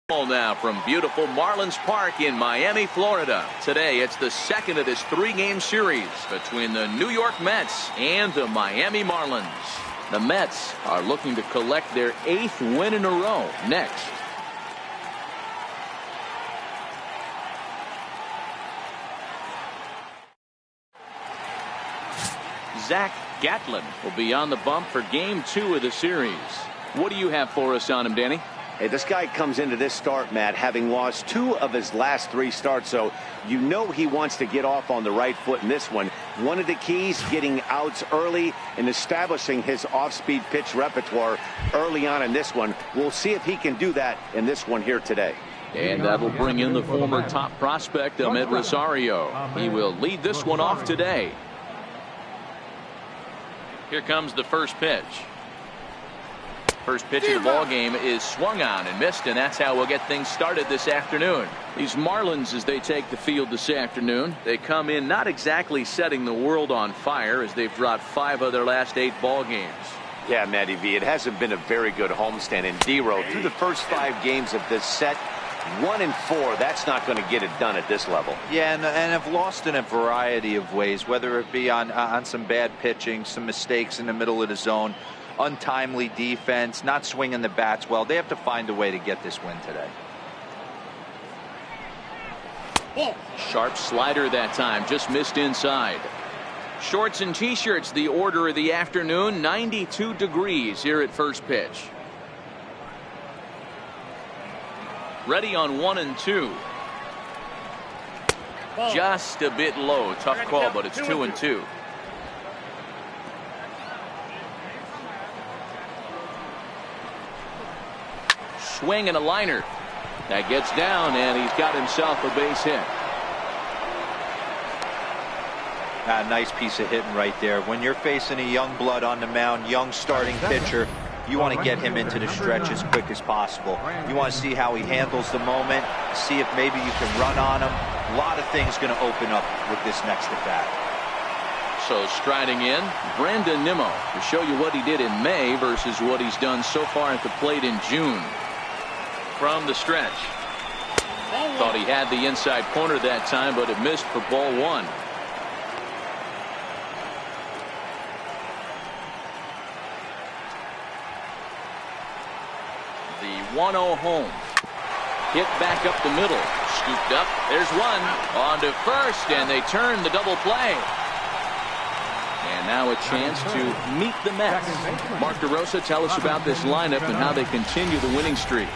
Now from beautiful Marlins Park in Miami, Florida. Today it's the second of this three-game series between the New York Mets and the Miami Marlins. The Mets are looking to collect their 8th win in a row next. Zach Gatlin will be on the bump for game 2 of the series. What do you have for us on him, Danny? Hey, this guy comes into this start, Matt, having lost 2 of his last 3 starts, so you know he wants to get off on the right foot in this one. One of the keys, getting outs early and establishing his off-speed pitch repertoire early on in this one. We'll see if he can do that in this one here today. And that will bring in the former top prospect, Ahmed Rosario. He will lead this one off today. Here comes the first pitch. First pitch of the ball game is swung on and missed, and that's how we'll get things started this afternoon. These Marlins, as they take the field this afternoon, they come in not exactly setting the world on fire, as they've dropped 5 of their last 8 ball games. Yeah, Matty V, it hasn't been a very good homestand in D-Row. Through the first 5 games of this set, 1-4, that's not going to get it done at this level. Yeah, and have lost in a variety of ways, whether it be on some bad pitching, some mistakes in the middle of the zone, untimely defense, not swinging the bats well. They have to find a way to get this win today. Sharp slider that time, just missed inside. Shorts and t-shirts, the order of the afternoon. 92 degrees here at first pitch. Ready on 1-2. Just a bit low. Tough call, but it's 2-2. Swing and a liner. That gets down, and he's got himself a base hit. A nice piece of hitting right there. When you're facing a young blood on the mound, young starting pitcher, you want to get him into the stretch as quick as possible. You want to see how he handles the moment, see if maybe you can run on him. A lot of things going to open up with this next at bat. So striding in, Brandon Nimmo to show you what he did in May versus what he's done so far at the plate in June. From the stretch. Thought he had the inside corner that time, but it missed for ball 1. The 1-0 home. Hit back up the middle. Scooped up. There's one. On to first, and they turn the double play. And now a chance to meet the Mets. Mark DeRosa, tell us about this lineup and how they continue the winning streak.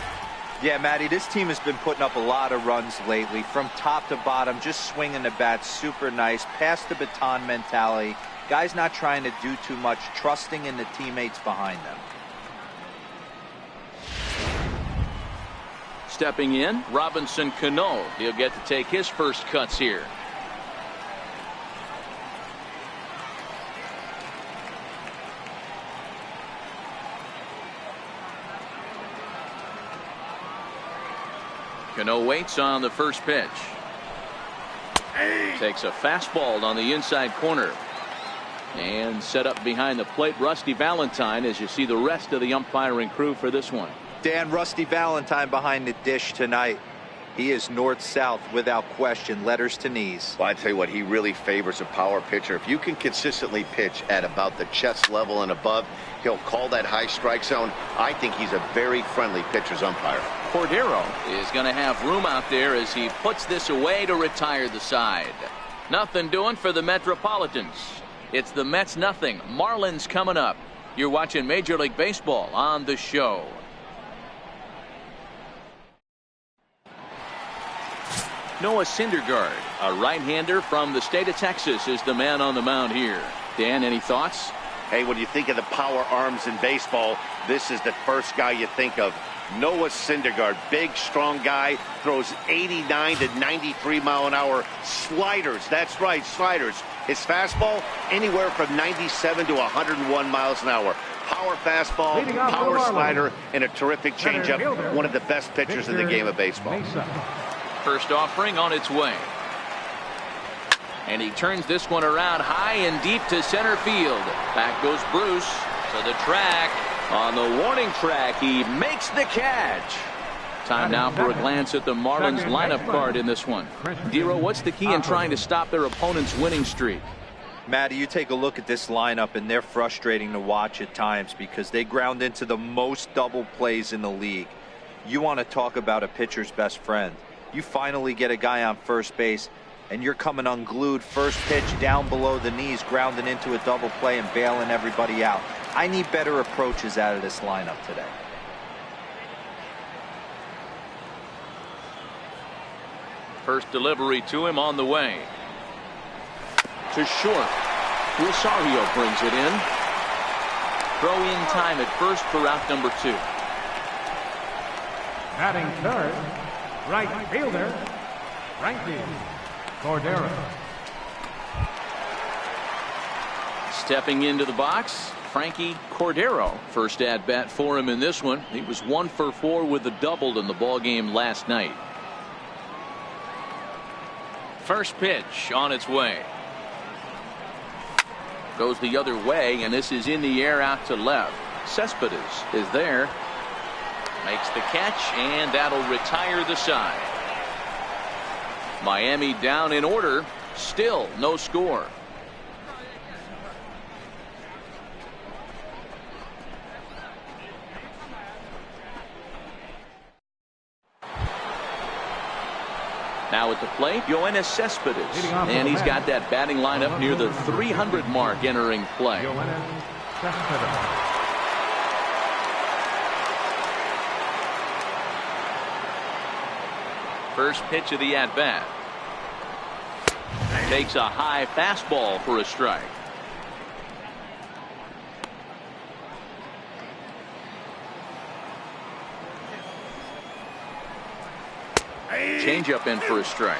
Yeah, Matty, this team has been putting up a lot of runs lately. From top to bottom, just swinging the bat super nice. Pass the baton mentality. Guys not trying to do too much, trusting in the teammates behind them. Stepping in, Robinson Cano. He'll get to take his first cuts here. Cano waits on the first pitch. Takes a fastball on the inside corner. And set up behind the plate, Rusty Valentine, as you see the rest of the umpiring crew for this one. Dan, Rusty Valentine behind the dish tonight. He is north-south without question, letters to knees. Well, I tell you what, he really favors a power pitcher. If you can consistently pitch at about the chest level and above, he'll call that high strike zone. I think he's a very friendly pitcher's umpire. Cordero is going to have room out there as he puts this away to retire the side. Nothing doing for the Metropolitans. It's the Mets nothing. Marlins coming up. You're watching Major League Baseball on The Show. Noah Syndergaard, a right-hander from the state of Texas, is the man on the mound here. Dan, any thoughts? Hey, when you think of the power arms in baseball, this is the first guy you think of. Noah Syndergaard, big, strong guy, throws 89 to 93 mile an hour sliders. That's right, sliders. His fastball, anywhere from 97 to 101 miles an hour. Power fastball, power slider, and a terrific changeup. One of the best pitchers in the game of baseball. First offering on its way. And he turns this one around high and deep to center field. Back goes Bruce to the track. On the warning track, he makes the catch. Time now for a glance at the Marlins lineup card in this one. Dero, what's the key in trying to stop their opponent's winning streak? Matty, you take a look at this lineup, and they're frustrating to watch at times because they ground into the most double plays in the league. You want to talk about a pitcher's best friend. You finally get a guy on first base, and you're coming unglued, first pitch down below the knees, grounding into a double play and bailing everybody out. I need better approaches out of this lineup today. First delivery to him on the way. To short. Rosario brings it in. Throw in time at first for out number 2. Batting third, right fielder, Frankie Cordero. Stepping into the box, Frankie Cordero. First at bat for him in this one. He was 1 for 4 with a double in the ball game last night. First pitch on its way. Goes the other way, and this is in the air out to left. Cespedes is there. Makes the catch, and that'll retire the side. Miami down in order. Still no score. Now at the plate, Yoenis Cespedes, and he's got that batting lineup near the 300 mark entering play. First pitch of the at-bat. Takes a high fastball for a strike. Changeup in for a strike.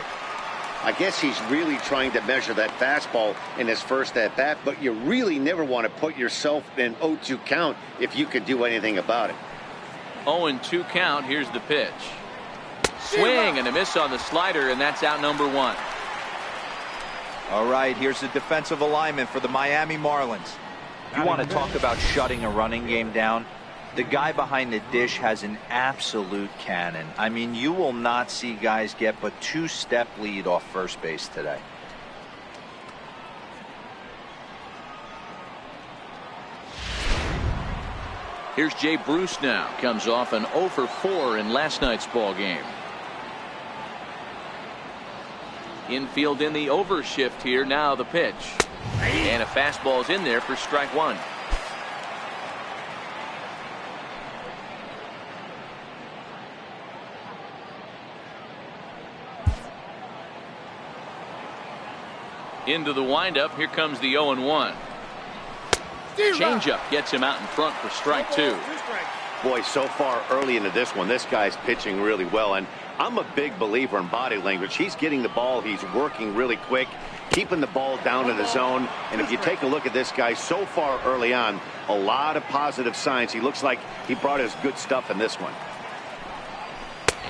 I guess he's really trying to measure that fastball in his first at bat, but you really never want to put yourself in 0-2 count if you could do anything about it. 0-2 count. Here's the pitch. Swing and a miss on the slider, and that's out number 1. All right, here's the defensive alignment for the Miami Marlins. You want to talk about shutting a running game down? The guy behind the dish has an absolute cannon. I mean, you will not see guys get but 2-step lead off first base today. Here's Jay Bruce now. Comes off an 0 for 4 in last night's ball game. Infield in the overshift here. Now the pitch. And a fastball's in there for strike 1. Into the windup. Here comes the 0-1. Changeup gets him out in front for strike 2. Boy, so far early into this one, this guy's pitching really well, and I'm a big believer in body language. He's getting the ball, he's working really quick, keeping the ball down to the zone, and if you take a look at this guy so far early on, a lot of positive signs. He looks like he brought his good stuff in this one.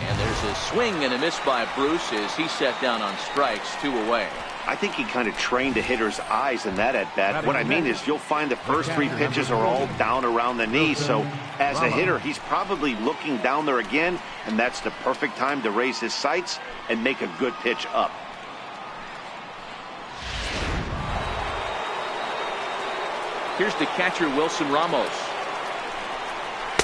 And there's a swing and a miss by Bruce as he set down on strikes, 2 away. I think he kind of trained the hitter's eyes in that at-bat. What I mean is you'll find the first 3 pitches are all down around the knee. So as a hitter, he's probably looking down there again, and that's the perfect time to raise his sights and make a good pitch up. Here's the catcher, Wilson Ramos.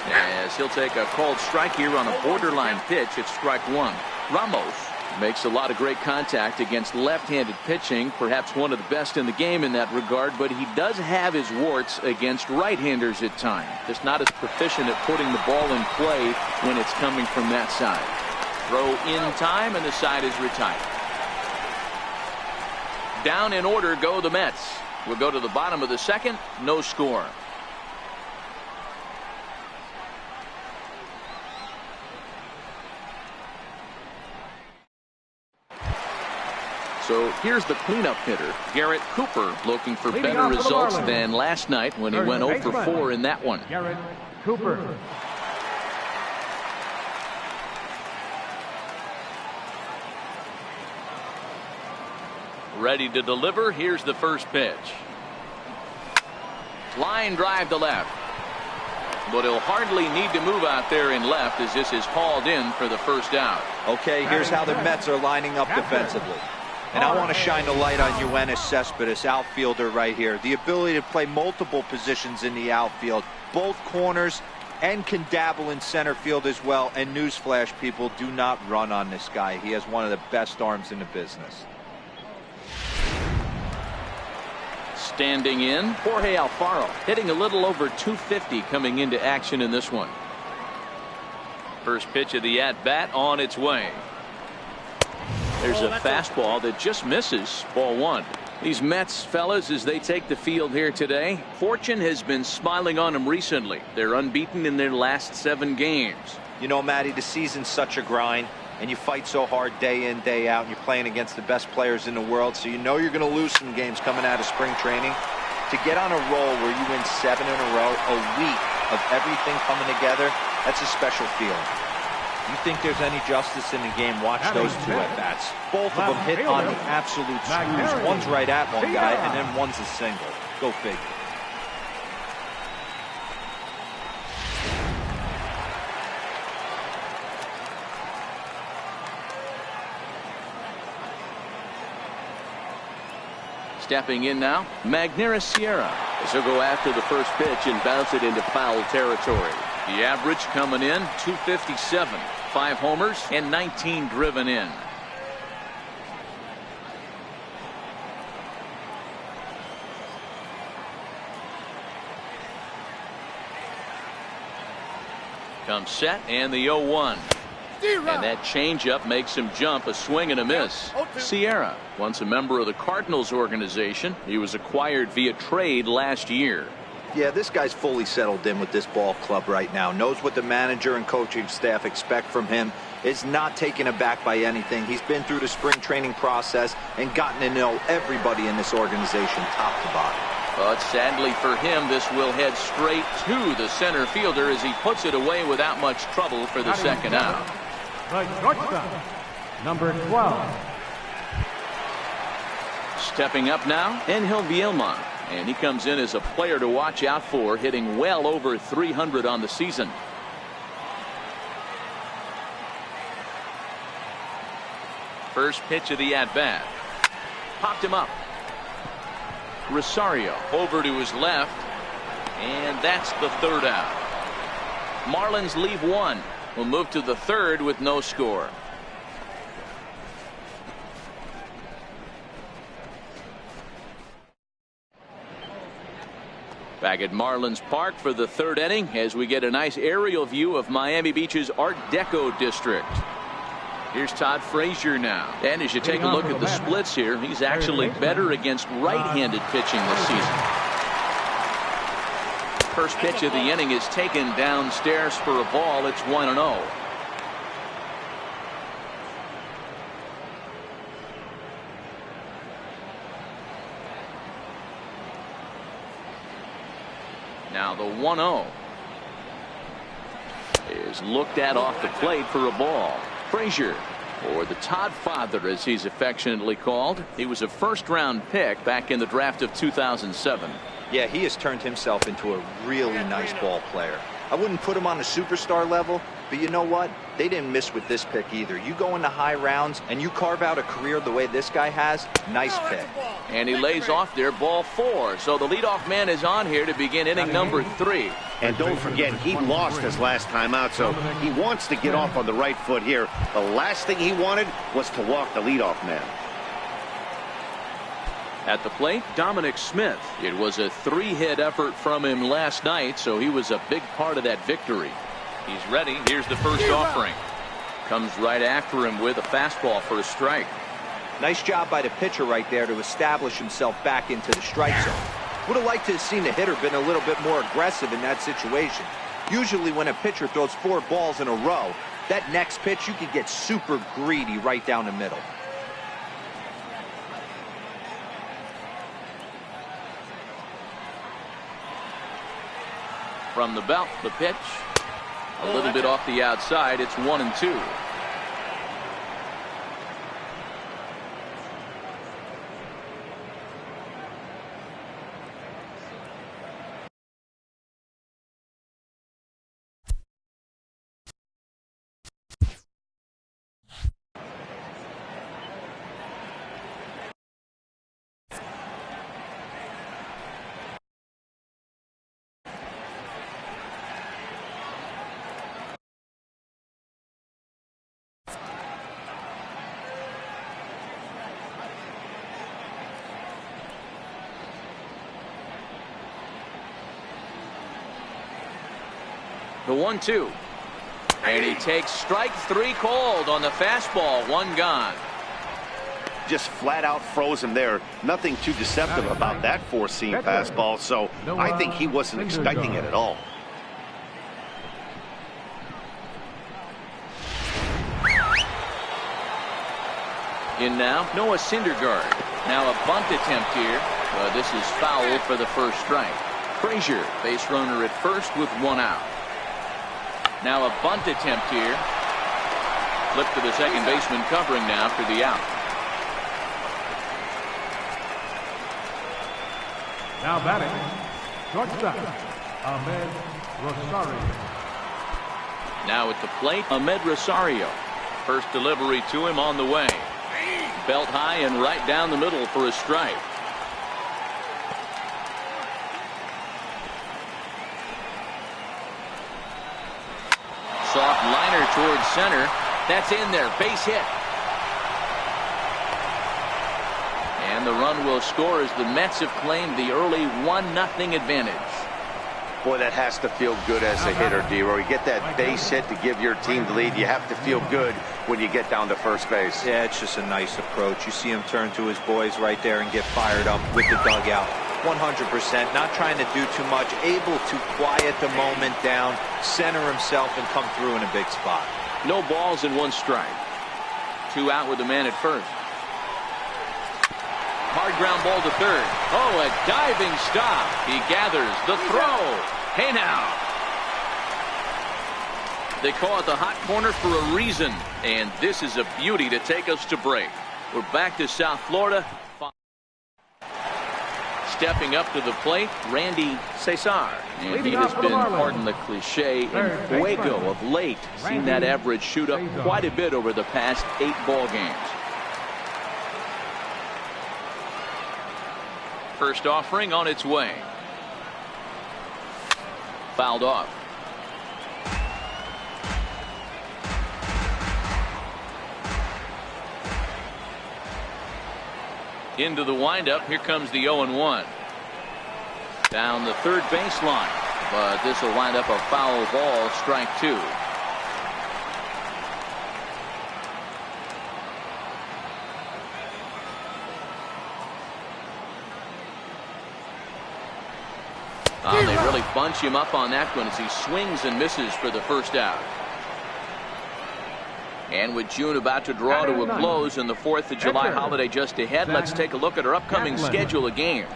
As he'll take a called strike here on a borderline pitch at strike 1. Ramos makes a lot of great contact against left-handed pitching, perhaps one of the best in the game in that regard, but he does have his warts against right-handers at times. Just not as proficient at putting the ball in play when it's coming from that side. Throw in time, and the side is retired. Down in order go the Mets. We'll go to the bottom of the second. No score. So here's the cleanup hitter, Garrett Cooper, looking for better results than last night when he went 0 for 4 in that one. Garrett Cooper. Ready to deliver. Here's the first pitch. Line drive to left. but he'll hardly need to move out there in left as this is hauled in for the first out. Okay, here's how the Mets are lining up defensively. And I want to shine a light on Yoenis Cespedes, outfielder right here. The ability to play multiple positions in the outfield, both corners, and can dabble in center field as well. And newsflash, people, do not run on this guy. He has one of the best arms in the business. Standing in, Jorge Alfaro, hitting a little over 250 coming into action in this one. First pitch of the at-bat on its way. There's a fastball that just misses. Ball one. These Mets fellas, as they take the field here today, fortune has been smiling on them recently. They're unbeaten in their last 7 games. You know, Matty, the season's such a grind, and you fight so hard day in, day out, and you're playing against the best players in the world, so you know you're going to lose some games coming out of spring training. To get on a roll where you win 7 in a row, a week of everything coming together, that's a special feeling. You think there's any justice in the game, watch those 2 at-bats. Both of them hit on the absolute screws. One's right at one guy, and then one's a single. Go figure. Stepping in now, Magneuris Sierra. This will go after the first pitch and bounce it into foul territory. The average coming in, 257. 5 homers and 19 driven in. Comes set and the 0-1. And that changeup makes him jump, a swing and a miss. Sierra, once a member of the Cardinals organization, he was acquired via trade last year. Yeah, this guy's fully settled in with this ball club right now. Knows what the manager and coaching staff expect from him. Is not taken aback by anything. He's been through the spring training process and gotten to know everybody in this organization top to bottom. But sadly for him, this will head straight to the center fielder as he puts it away without much trouble for the second out. The shortstop, number 12. Stepping up now, Angel Vielma. And he comes in as a player to watch out for, hitting well over 300 on the season. First pitch of the at-bat. Popped him up. Rosario over to his left. And that's the third out. Marlins leave 1. Will move to the third with no score. Back at Marlins Park for the 3rd inning as we get a nice aerial view of Miami Beach's Art Deco district. Here's Todd Frazier now. And as you take a look at the splits here, he's actually better against right-handed pitching this season. First pitch of the inning is taken downstairs for a ball. It's 1-0. Now the 1-0 is looked at off the plate for a ball. Frazier, or the Todd Father as he's affectionately called. He was a first-round pick back in the draft of 2007. Yeah, he has turned himself into a really nice ball player. I wouldn't put him on the superstar level, but you know what? They didn't miss with this pick either. You go into high rounds and you carve out a career the way this guy has, nice pick. And he lays off there, ball 4. So the leadoff man is on here to begin inning number 3. And don't forget, he lost his last time out, so he wants to get off on the right foot here. The last thing he wanted was to walk the leadoff man. At the plate, Dominic Smith. It was a 3-hit effort from him last night, so he was a big part of that victory. He's ready. Here's the first offering. Comes right after him with a fastball for a strike. Nice job by the pitcher right there to establish himself back into the strike zone. Would have liked to have seen the hitter been a little bit more aggressive in that situation. Usually when a pitcher throws 4 balls in a row, that next pitch you could get super greedy right down the middle. From the belt, the pitch. A little bit off the outside. It's 1-2. The 1-2. And he takes strike 3 called on the fastball. 1 gone. Just flat out froze him there. Nothing too deceptive about that four-seam fastball, so I think he wasn't expecting it at all. In now, Noah Syndergaard. Now a bunt attempt here. This is foul for the first strike. Frazier, base runner at first with 1 out. Now a bunt attempt here. Flip to the second baseman covering now for the out. Now batting, shortstop, Ahmed Rosario. Now at the plate, Ahmed Rosario. First delivery to him on the way. Belt high and right down the middle for a strike. Soft liner towards center. That's in there. Base hit. And the run will score as the Mets have claimed the early 1-0 advantage. Boy, that has to feel good as a hitter, D-Roy. You get that base hit to give your team the lead. You have to feel good when you get down to first base. Yeah, it's just a nice approach. You see him turn to his boys right there and get fired up with the dugout. 100%, not trying to do too much, able to quiet the moment down, center himself, and come through in a big spot. No balls and 1 strike. 2 out with the man at first. Hard ground ball to third. Oh, a diving stop. He gathers the throw. Hey now. They call it the hot corner for a reason, and this is a beauty to take us to break. We're back to South Florida. Stepping up to the plate, Randy Cesar. And he has been, pardon the cliche, in fuego of late. Seen that average shoot up quite a bit over the past 8 ball games. First offering on its way. Fouled off. Into the windup. Here comes the 0-1. Down the third baseline. But this will wind up a foul ball. Strike 2. They really bunch him up on that one as he swings and misses for the first out. And with June about to draw to a close and the 4th of July holiday just ahead, let's take a look at our upcoming schedule of games.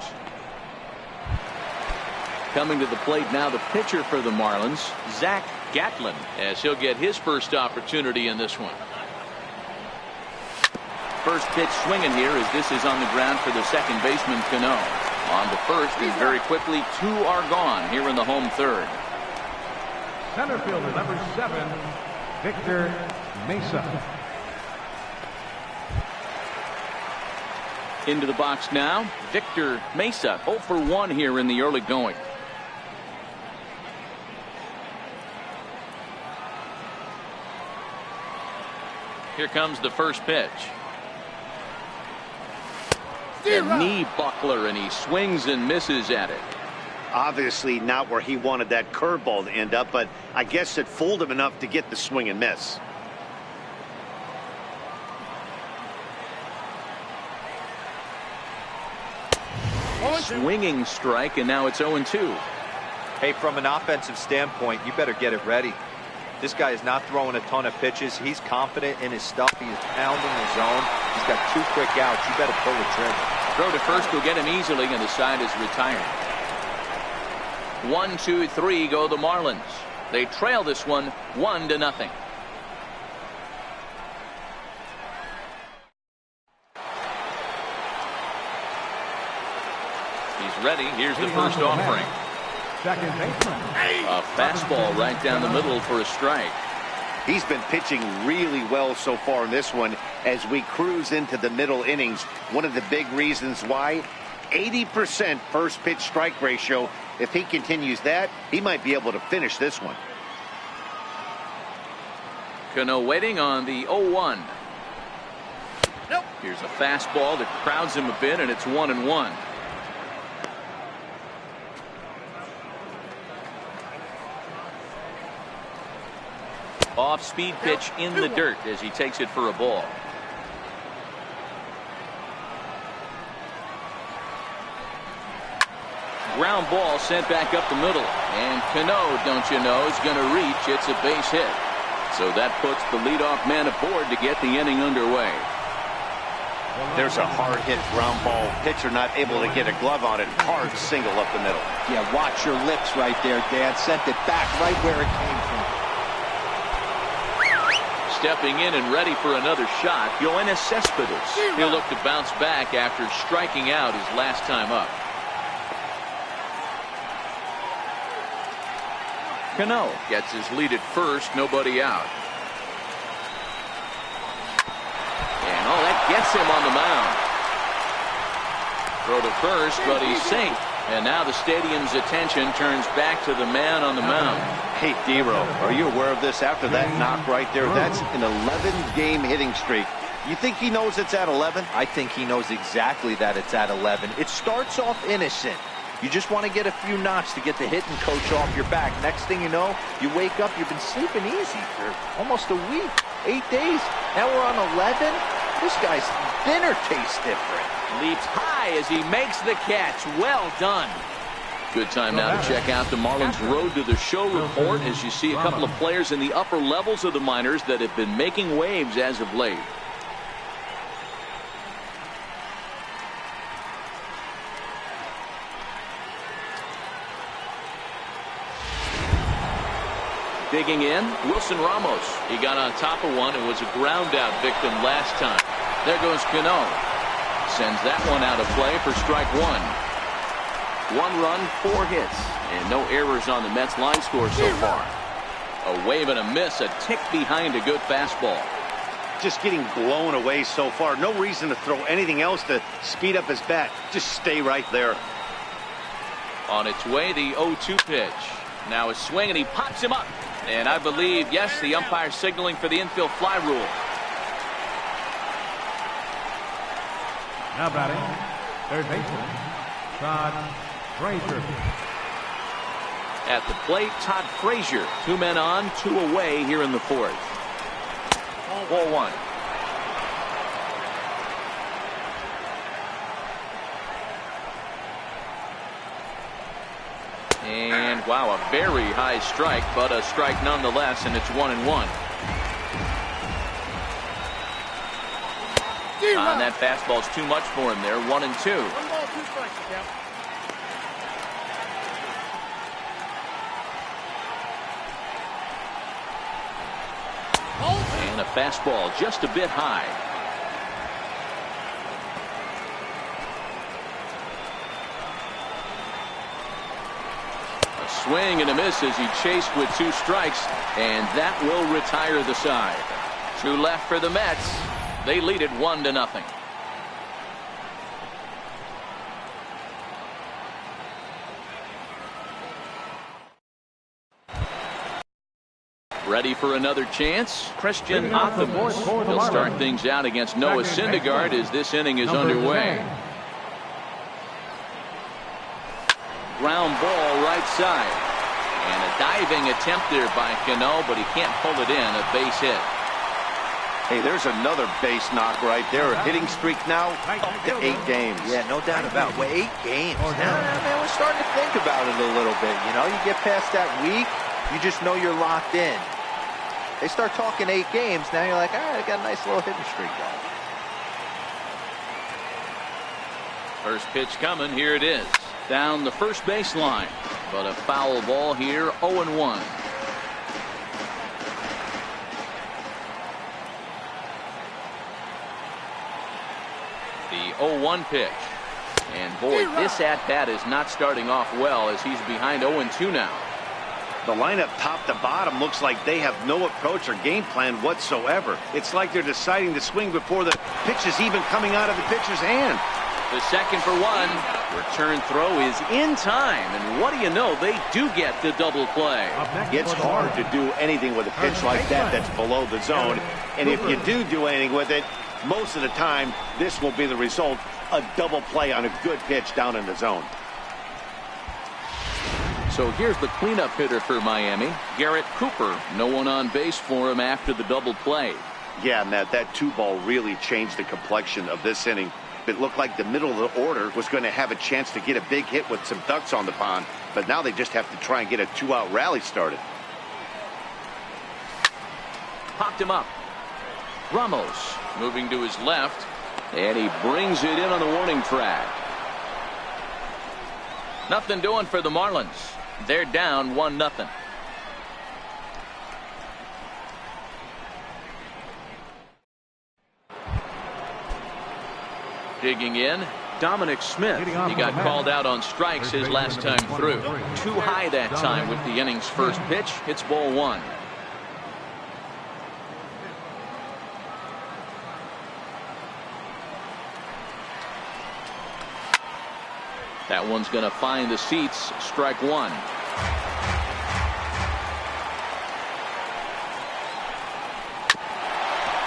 Coming to the plate now, the pitcher for the Marlins, Zach Gatlin, as he'll get his first opportunity in this one. First pitch swinging here as this is on the ground for the second baseman, Cano. On to first, and very quickly 2 are gone here in the home third. Center fielder number 7, Victor Mesa. Into the box now, Victor Mesa, 0 for 1 here in the early going. Here comes the first pitch. A knee buckler, and he swings and misses at it. Obviously not where he wanted that curveball to end up, but I guess it fooled him enough to get the swing and miss. Swinging strike, and now it's 0-2. Hey, from an offensive standpoint, you better get it ready. This guy is not throwing a ton of pitches. He's confident in his stuff. He is pounding the zone. He's got 2 quick outs. You better pull the trigger. Throw to first will get him easily, and the side is retired. 1, 2, 3 go the Marlins. They trail this one 1-0. He's ready. Here's the first offering. Second baseman. A fastball right down the middle for a strike. He's been pitching really well so far in this one as we cruise into the middle innings. One of the big reasons why, 80% first pitch strike ratio. If he continues that, he might be able to finish this one. Cano waiting on the 0-1. Nope. Here's a fastball that crowds him a bit, and it's 1-1. Off-speed pitch in the dirt as he takes it for a ball. Ground ball sent back up the middle. And Cano, don't you know, is going to reach. It's a base hit. So that puts the leadoff man aboard to get the inning underway. There's a hard-hit ground ball. Pitcher not able to get a glove on it. Hard single up the middle. Yeah, watch your lips right there, Dan. Sent it back right where it came from. Stepping in and ready for another shot, Yoenis Cespedes. He'll look to bounce back after striking out his last time up. Cano gets his lead at first, nobody out. And oh, that gets him on the mound. Throw to first, but he's safe. And now the stadium's attention turns back to the man on the mound. Hey, Dero, are you aware of this? After that knock right there, that's an 11-game hitting streak. You think he knows it's at 11? I think he knows exactly that it's at 11. It starts off innocent. You just want to get a few knocks to get the hitting coach off your back. Next thing you know, you wake up, you've been sleeping easy for almost a week, 8 days. Now we're on 11. This guy's dinner tastes different. Leaps high as he makes the catch. Well done. Good time now to check out the Marlins Road to the Show report as you see a couple of players in the upper levels of the minors that have been making waves as of late. Digging in, Wilson Ramos. He got on top of one and was a ground out victim last time. There goes Cano. Sends that one out of play for strike one. 1 run, 4 hits, and no errors on the Mets line score so far. A wave and a miss, a tick behind a good fastball. Just getting blown away so far. No reason to throw anything else to speed up his bat. Just stay right there. On its way, the 0-2 pitch. Now a swing, and he pops him up. And I believe, yes, the umpire signaling for the infield fly rule. Now batting, third baseman, Todd Frazier. At the plate, Todd Frazier. 2 men on, 2 away here in the fourth. Ball 1. And wow, a very high strike, but a strike nonetheless, and it's 1-1. And that fastball's too much for him there. 1-2. 1 ball, 2 strikes, Cap. And a fastball just a bit high. A swing and a miss as he chased with 2 strikes, and that will retire the side. 2 left for the Mets. They lead it 1-0. Ready for another chance? Christian Athamas. He'll start things out against Noah Syndergaard as this inning is underway. Ground ball right side. And a diving attempt there by Cano, but he can't pull it in. A base hit. Hey, there's another base knock right there. A hitting streak now up to 8 games. Yeah, no doubt about it. Well, 8 games. Now, man, we're starting to think about it a little bit. You know, you get past that week, you just know you're locked in. They start talking 8 games, now you're like, all right, I got a nice little hitting streak going. First pitch coming, here it is. Down the first baseline, but a foul ball here, 0-1. The 0-1 pitch. And boy, this at-bat is not starting off well as he's behind 0-2 now. The lineup top to bottom looks like they have no approach or game plan whatsoever. It's like they're deciding to swing before the pitch is even coming out of the pitcher's hand. The second for 1. Return throw is in time. And what do you know? They do get the double play. It's hard to do anything with a pitch like that that's below the zone. And if you do anything with it, most of the time, this will be the result. A double play on a good pitch down in the zone. So here's the cleanup hitter for Miami, Garrett Cooper. No one on base for him after the double play. Yeah, Matt, that 2-ball really changed the complexion of this inning. It looked like the middle of the order was going to have a chance to get a big hit with some ducks on the pond, but now they just have to try and get a 2-out rally started. Popped him up. Ramos moving to his left, and he brings it in on the warning track. Nothing doing for the Marlins. They're down 1-0. Digging in, Dominic Smith. He got called out on strikes his last time through. Too high that time with the inning's first pitch. It's ball 1. That one's going to find the seats. Strike 1.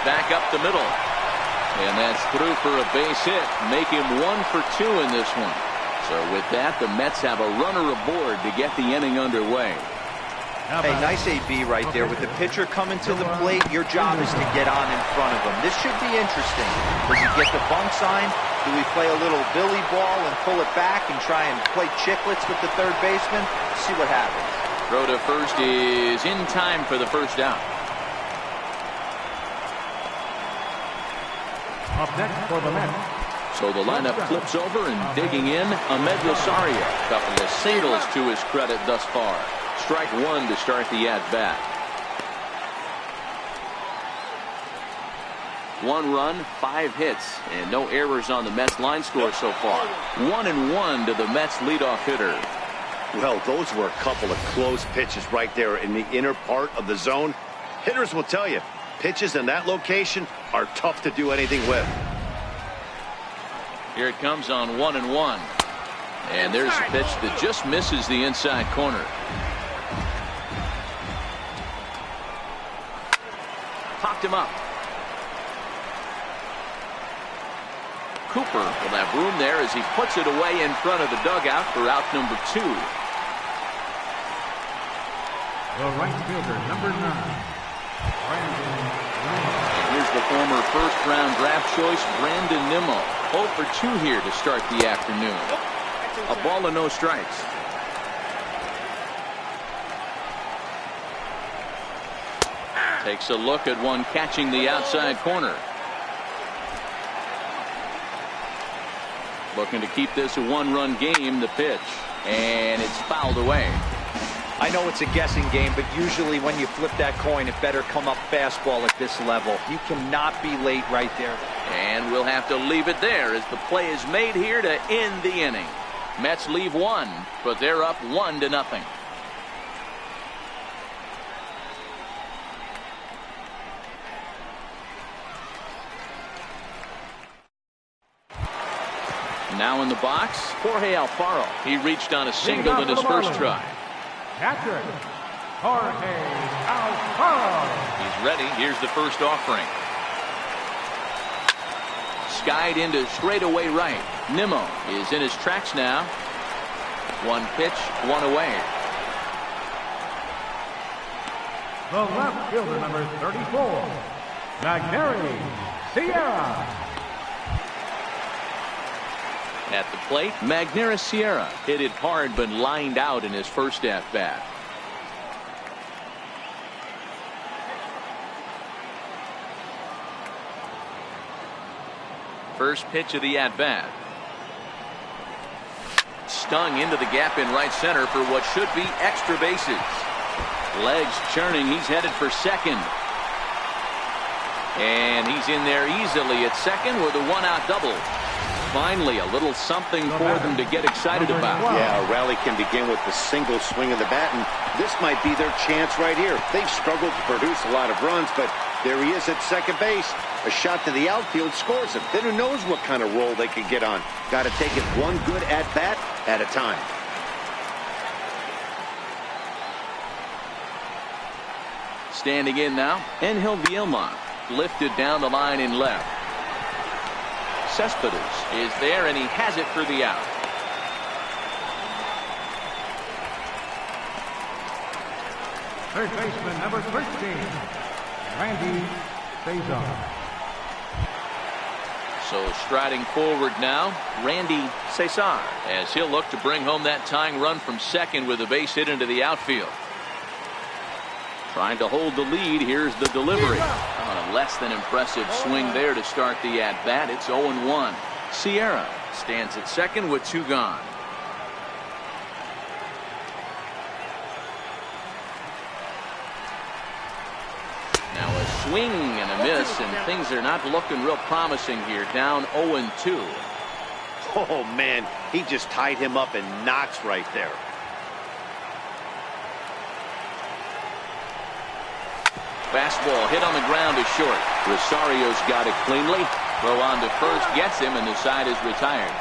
Back up the middle. And that's through for a base hit. Make him 1 for 2 in this one. So with that, the Mets have a runner aboard to get the inning underway. Hey, nice AB right there. With the pitcher coming to the plate, your job is to get on in front of him. This should be interesting. Does he get the bunt sign? Do we play a little Billy ball and pull it back and try and play chicklets with the third baseman? See what happens. Throw to first is in time for the first out. Up next for the Mets. So the lineup flips over, and digging in, Ahmed Rosario. Couple of singles to his credit thus far. Strike 1 to start the at-bat. 1 run, 5 hits, and no errors on the Mets line score so far. 1-1 to the Mets leadoff hitter. Well, those were a couple of close pitches right there in the inner part of the zone. Hitters will tell you, pitches in that location are tough to do anything with. Here it comes on 1-1. And there's a pitch that just misses the inside corner. Popped him up. Cooper will have room there as he puts it away in front of the dugout for out number 2. The right fielder, number 9. And here's the former first-round draft choice, Brandon Nimmo. 0 for 2 here to start the afternoon. A ball and no strikes. Takes a look at one catching the outside corner. Looking to keep this a 1-run game, the pitch. And it's fouled away. I know it's a guessing game, but usually when you flip that coin, it better come up fastball at this level. You cannot be late right there. And we'll have to leave it there as the play is made here to end the inning. Mets leave 1, but they're up 1-0. Now in the box, Jorge Alfaro. He reached on a single in his first try. Catcher, Jorge Alfaro. He's ready. Here's the first offering. Skied into straightaway right. Nimmo is in his tracks now. 1 pitch, 1 away. The left fielder, number 34, Magneuris Sierra. At the plate, Magneuris Sierra hit it hard but lined out in his first at-bat. First pitch of the at-bat. Stung into the gap in right center for what should be extra bases. Legs churning. He's headed for second. And he's in there easily at second with a 1-out double. Finally, a little something for them to get excited about. Yeah, a rally can begin with the single swing of the bat, and this might be their chance right here. They've struggled to produce a lot of runs, but there he is at second base. A shot to the outfield scores him. Then who knows what kind of roll they could get on. Got to take it one good at-bat at a time. Standing in now, Angel Vielma lifted down the line in left. Cespedes is there, and he has it for the out. Third baseman, number 13, Randy Cesar. So striding forward now, Randy Cesar, as he'll look to bring home that tying run from second with a base hit into the outfield. Trying to hold the lead. Here's the delivery. On a less than impressive swing there to start the at-bat. It's 0-1. Sierra stands at second with 2 gone. Now a swing and a miss, and things are not looking real promising here. Down 0-2. Oh, man, he just tied him up in knots right there. Fastball hit on the ground is short. Rosario's got it cleanly. Throw on to first gets him, and the side is retired.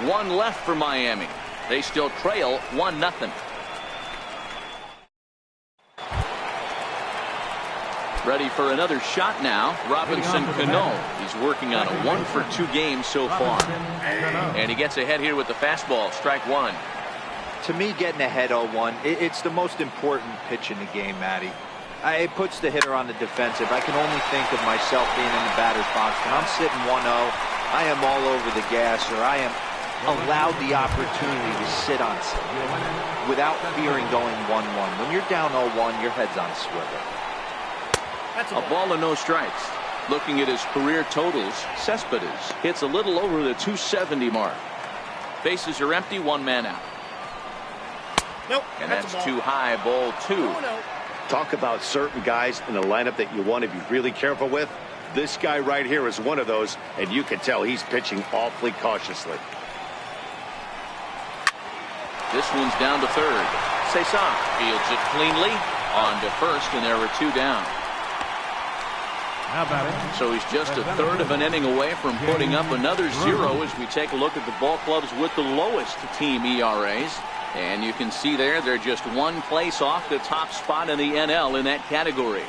1 left for Miami. They still trail 1-0. Ready for another shot now. Robinson Cano. He's working on a 1-for-2 game so far. And he gets ahead here with the fastball. Strike 1. To me, getting ahead 0-1, it's the most important pitch in the game, Matty. It puts the hitter on the defensive. I can only think of myself being in the batter's box. When I'm sitting 1-0, I am all over the gas, or I am allowed the opportunity to sit on something without fearing going 1-1. When you're down 0-1, your head's on a swivel. A ball and no strikes. Looking at his career totals, Cespedes hits a little over the 270 mark. Bases are empty, 1 man out. Nope. And that's too high. Ball 2. Talk about certain guys in the lineup that you want to be really careful with. This guy right here is one of those, and you can tell he's pitching awfully cautiously. This one's down to third. Cesar fields it cleanly. On to first, and there were 2 down. So he's just a third of an inning away from putting up another 0 as we take a look at the ball clubs with the lowest team ERAs. And you can see there they're just 1 place off the top spot in the NL in that category.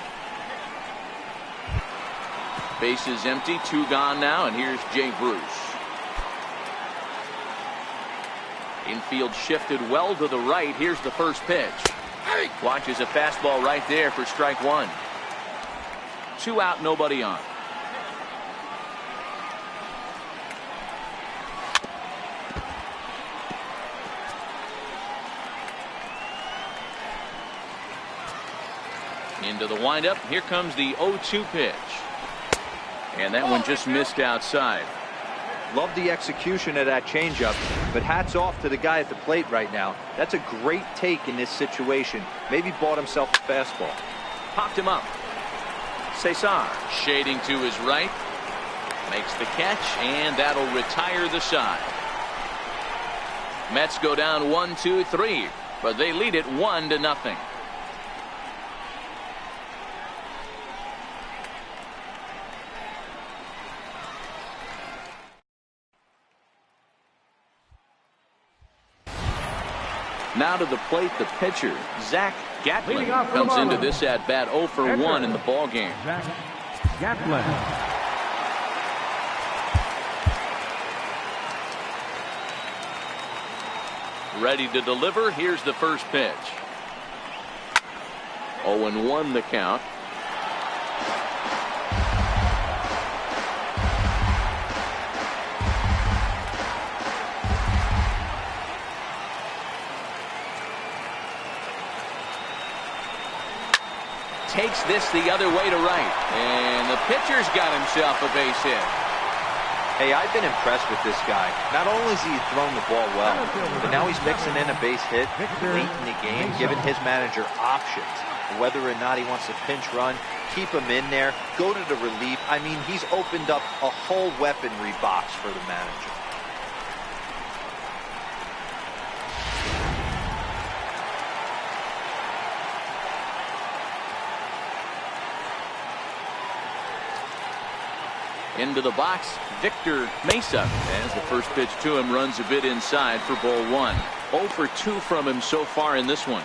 Bases empty, 2 gone now, and here's Jay Bruce. Infield shifted well to the right. Here's the first pitch. Watches a fastball right there for strike 1. 2 out, nobody on. Into the windup. Here comes the 0-2 pitch. And that one just missed outside. Love the execution of that changeup, but hats off to the guy at the plate right now. That's a great take in this situation. Maybe bought himself a fastball. Popped him up. Cesar shading to his right. Makes the catch, and that'll retire the side. Mets go down 1-2-3, but they lead it 1-0. Now to the plate, the pitcher, Zach Gatlin, comes into this at bat 0 for 1 in the ball game. Zach Gatlin. Ready to deliver. Here's the first pitch. 0-1 the count. Takes this the other way to right, and the pitcher's got himself a base hit. Hey, I've been impressed with this guy. Not only has he thrown the ball well, but now he's mixing in a base hit late in the game, giving his manager options. Whether or not he wants to pinch run, keep him in there, go to the relief. I mean, he's opened up a whole weaponry box for the manager. Into the box, Victor Mesa, as the first pitch to him runs a bit inside for ball 1. 0 for 2 from him so far in this one.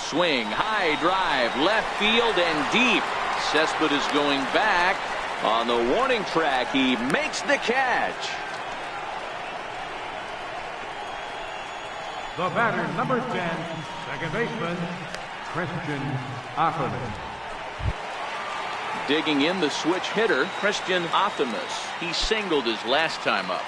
Swing, high drive, left field and deep. Cespedes going back. On the warning track, he makes the catch. The batter, number 10, second baseman, Christian Ackerman. Digging in the switch hitter, Christian Optimus. He singled his last time up.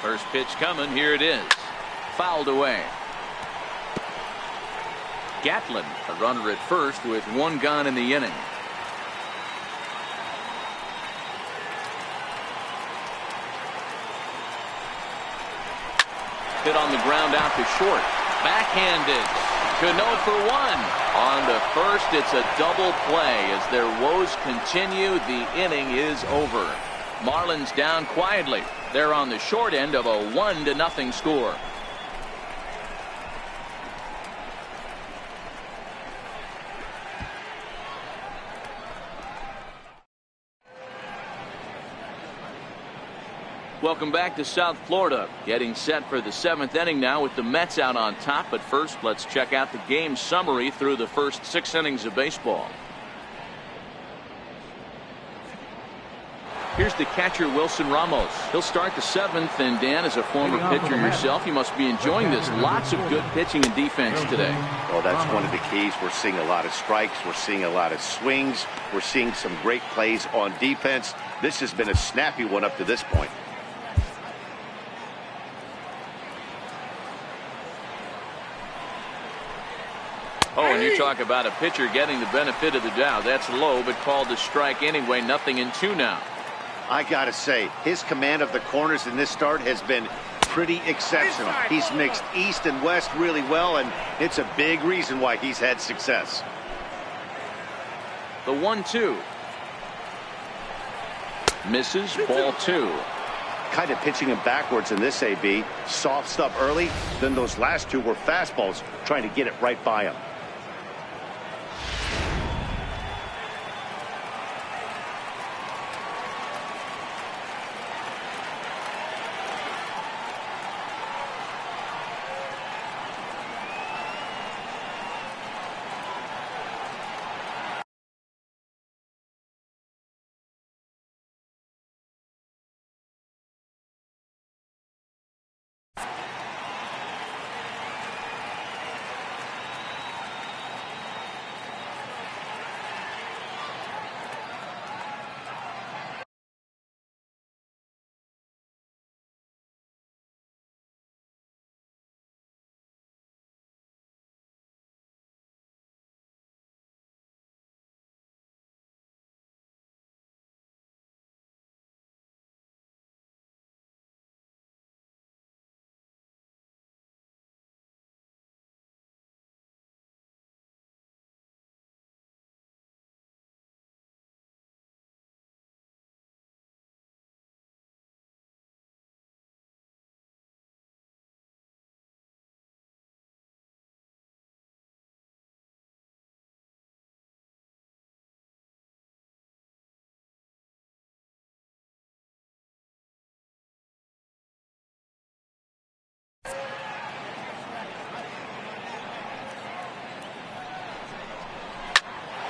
First pitch coming. Here it is. Fouled away. Gatlin, a runner at first with one gone in the inning. Hit on the ground out to short. Backhanded. Cano for one. On to first, it's a double play. As their woes continue, the inning is over. Marlins down quietly. They're on the short end of a 1-0 score. Welcome back to South Florida. Getting set for the 7th inning now with the Mets out on top. But first, let's check out the game summary through the first 6 innings of baseball. Here's the catcher, Wilson Ramos. He'll start the 7th, and Dan, as a former pitcher yourself, you must be enjoying this. Lots of good pitching and defense today. Well, that's one of the keys. We're seeing a lot of strikes. We're seeing a lot of swings. We're seeing some great plays on defense. This has been a snappy one up to this point. Oh, and you talk about a pitcher getting the benefit of the doubt. That's low, but called a strike anyway. 0-2 now. I gotta say, his command of the corners in this start has been pretty exceptional. He's mixed east and west really well, and it's a big reason why he's had success. The 1-2. Misses, ball 2. Kind of pitching him backwards in this AB. Soft stuff early, then those last two were fastballs, trying to get it right by him.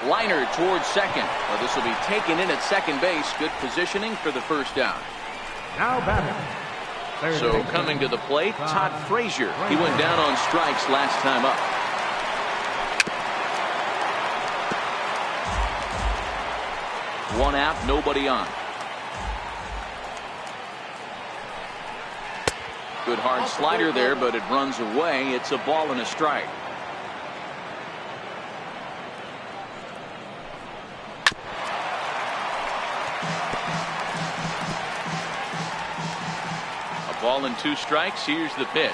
Liner towards second. Well, this will be taken in at second base. Good positioning for the first down. Now batting. So coming to the plate, Todd Frazier. He went down on strikes last time up. One out, nobody on. Good hard slider there, but it runs away. It's a ball and a strike. Ball and 2 strikes. Here's the pitch.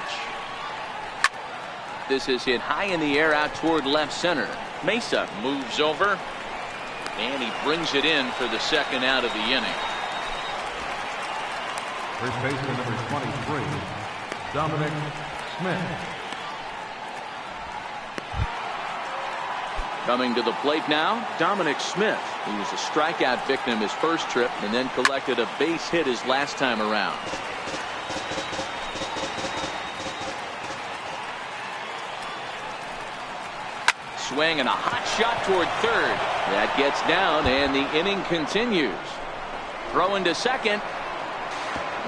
This is hit high in the air out toward left center. Mesa moves over, and he brings it in for the second out of the inning. First baseman number 23, Dominic Smith. Coming to the plate now, Dominic Smith. He was a strikeout victim his first trip and then collected a base hit his last time around. swing and a hot shot toward third. That gets down, and the inning continues. Throw into second.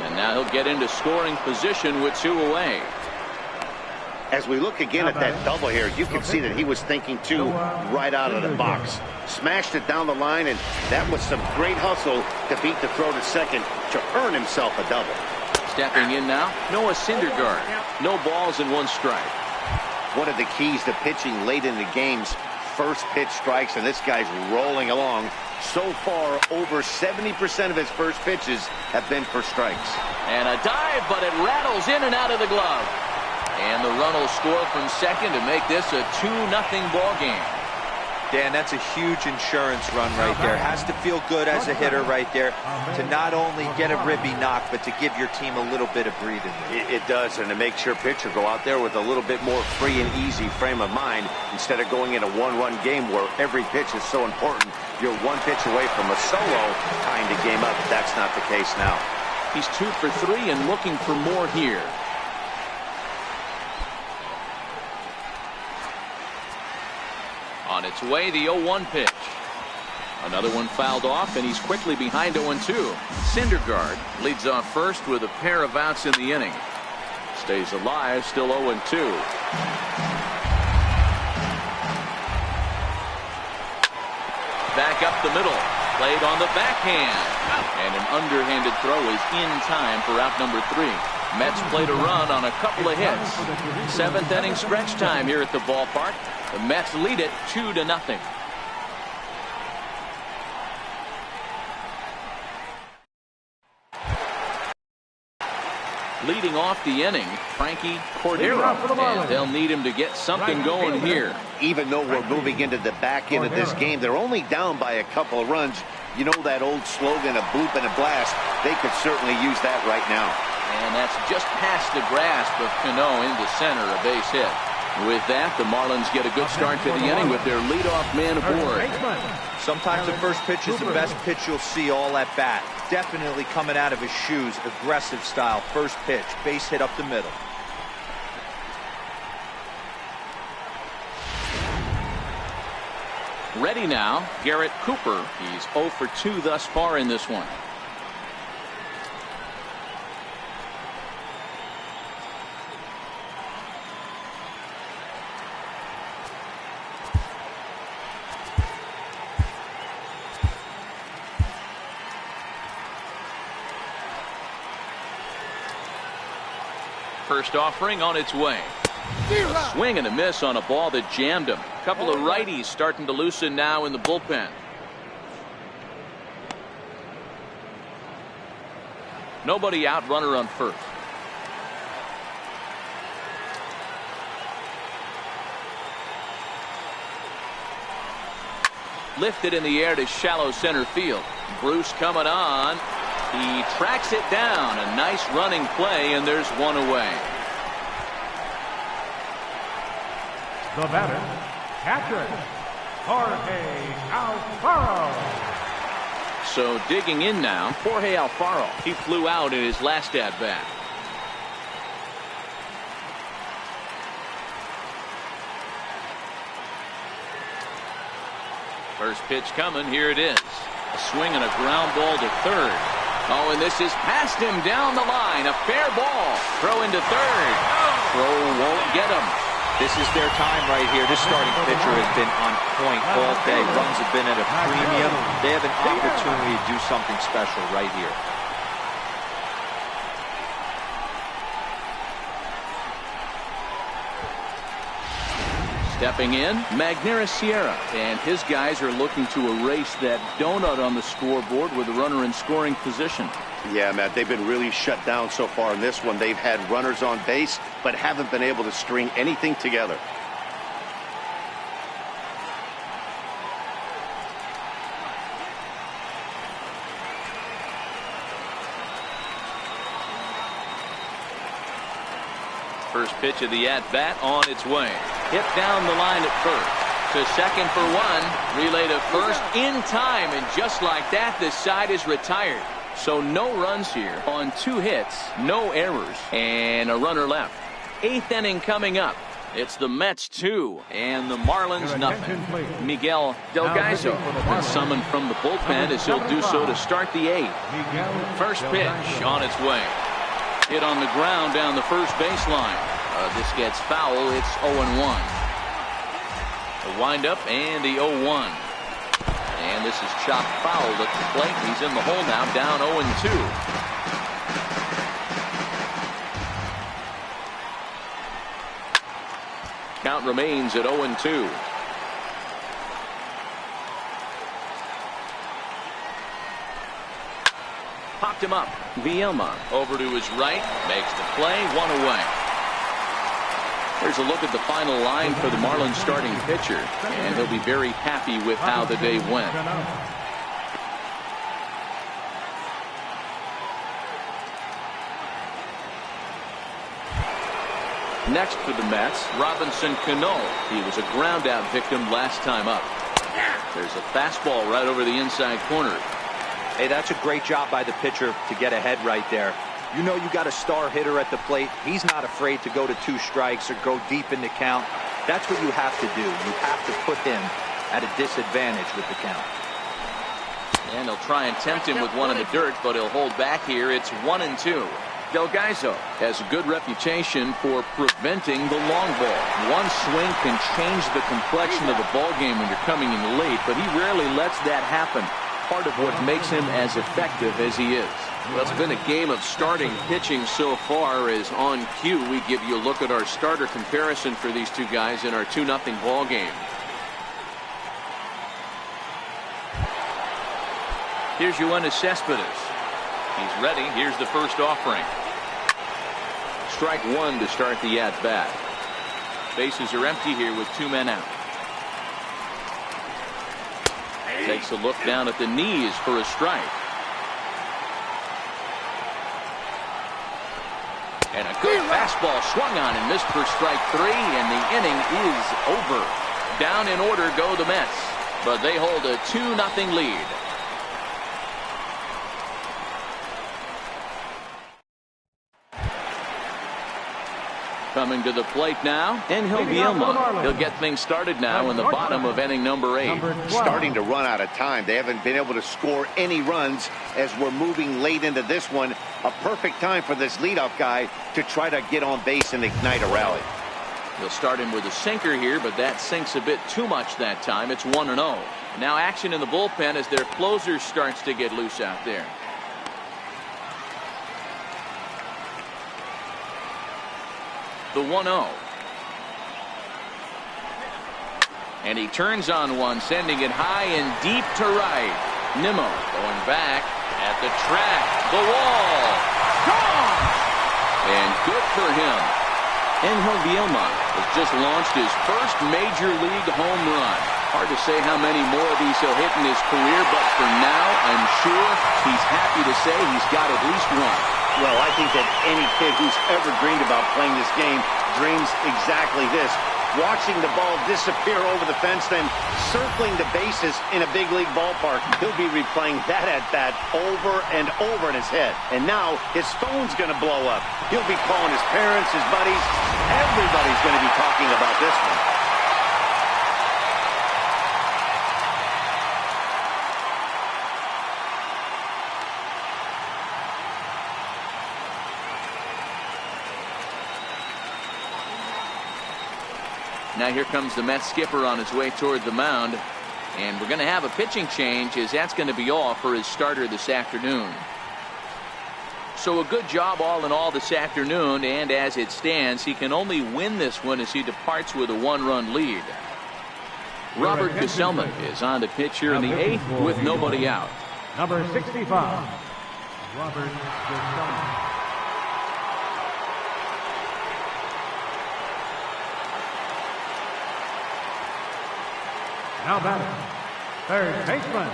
And now he'll get into scoring position with 2 away. As we look again at that double here, you can see that he was thinking too right out of the box. Smashed it down the line, and that was some great hustle to beat the throw to second to earn himself a double. Stepping in now, Noah Syndergaard. No balls and 1 strike. One of the keys to pitching late in the games, first pitch strikes, and this guy's rolling along. So far, over 70% of his first pitches have been for strikes. And a dive, but it rattles in and out of the glove. And the run will score from second to make this a 2-0 ball game. Dan, that's a huge insurance run right there. Has to feel good as a hitter right there to not only get a ribby knock, but to give your team a little bit of breathing room. It does, and it makes your pitcher go out there with a little bit more free and easy frame of mind instead of going in a 1-run game where every pitch is so important. You're 1 pitch away from a solo tying the game up. That's not the case now. He's 2 for 3 and looking for more here. On its way, the 0-1 pitch. Another one fouled off, and he's quickly behind 0-2. Syndergaard leads off first with a pair of outs in the inning. Stays alive, still 0-2. Back up the middle. Played on the backhand. And an underhanded throw is in time for out number 3. Mets played a run on a couple of hits. 7th inning stretch time here at the ballpark. The Mets lead it 2-0. Leading off the inning, Frankie Cordero, and they'll need him to get something going here. Even though we're moving into the back end of this game, they're only down by a couple of runs. You know that old slogan, a bloop and a blast. They could certainly use that right now. And that's just past the grasp of Cano into center, a base hit. With that, the Marlins get a good start to the inning with their leadoff man aboard. Sometimes the first pitch is the best pitch you'll see all at bat. Definitely coming out of his shoes, aggressive style, first pitch, base hit up the middle. Ready now, Garrett Cooper. He's 0 for 2 thus far in this one. First offering on its way. A swing and a miss on a ball that jammed him. A couple of righties starting to loosen now in the bullpen. Nobody out, runner on first. Lifted in the air to shallow center field. Bruce coming on. He tracks it down. A nice running play, and there's 1 away. The batter, catcher, Jorge Alfaro. So digging in now, Jorge Alfaro. He flew out in his last at-bat. First pitch coming. Here it is. A swing and a ground ball to third. Oh, and this is past him down the line. A fair ball. Throw into third. Throw won't get him. This is their time right here. This starting pitcher has been on point all day. Runs have been at a premium. They have an opportunity to do something special right here. Stepping in, Magneuris Sierra, and his guys are looking to erase that donut on the scoreboard with a runner in scoring position. Yeah, Matt, they've been really shut down so far in this one. They've had runners on base, but haven't been able to string anything together. First pitch of the at-bat on its way. Hit down the line at first. To second for 1. Relay to first in time. And just like that, the side is retired. So no runs here on 2 hits. No errors. And a runner left. 8th inning coming up. It's the Mets 2 and the Marlins nothing. Miguel Delgaizo been summoned from the bullpen as he'll do so to start the 8th. First pitch on its way. Hit on the ground down the first baseline. This gets foul. It's 0-1. The windup and the 0-1. And this is chopped foul at the plate. He's in the hole now, down 0-2. Count remains at 0-2. Popped him up. Vielma over to his right. Makes the play. 1 away. Here's a look at the final line for the Marlins starting pitcher. And he'll be very happy with how the day went. Next for the Mets, Robinson Cano. He was a ground out victim last time up. There's a fastball right over the inside corner. Hey, that's a great job by the pitcher to get ahead right there. You know you got a star hitter at the plate. He's not afraid to go to 2 strikes or go deep in the count. That's what you have to do. You have to put him at a disadvantage with the count. And they'll try and tempt him with one in the dirt, but he'll hold back here. It's 1-2. Delgaizo has a good reputation for preventing the long ball. One swing can change the complexion of the ball game when you're coming in late, but he rarely lets that happen. Part of what makes him as effective as he is. Well, it's been a game of starting pitching so far. As on cue, we give you a look at our starter comparison for these two guys in our 2-0 ball game. Here's Yoenis Cespedes. He's ready. Here's the first offering. Strike 1 to start the at-bat. Bases are empty here with 2 men out. Takes a look down at the knees for a strike. And a good fastball swung on and missed for strike 3, and the inning is over. Down in order go the Mets, but they hold a 2-0 lead. Coming to the plate now, and Vielma. He'll get things started now in the bottom of inning number 8. Starting to run out of time. They haven't been able to score any runs as we're moving late into this one. A perfect time for this leadoff guy to try to get on base and ignite a rally. He'll start him with a sinker here, but that sinks a bit too much that time. It's 1-0. Now action in the bullpen as their closer starts to get loose out there. The 1-0. And he turns on one, sending it high and deep to right. Nimmo going back at the track. The wall. Gone! And good for him. Angel Vielma has just launched his first major league home run. Hard to say how many more of these he'll hit in his career, but for now, I'm sure he's happy to say he's got at least one. Well, I think that any kid who's ever dreamed about playing this game dreams exactly this. Watching the ball disappear over the fence, then circling the bases in a big league ballpark. He'll be replaying that at-bat over and over in his head. And now his phone's going to blow up. He'll be calling his parents, his buddies. Everybody's going to be talking about this one. Now here comes the Mets skipper on his way toward the mound, and we're going to have a pitching change as that's going to be all for his starter this afternoon. So a good job all in all this afternoon, and as it stands, he can only win this one as he departs with a 1-run lead. Robert Gesellman is on the pitch here in the 8th with nobody out. Number 65, Robert Gesellman. Now batting, third baseman,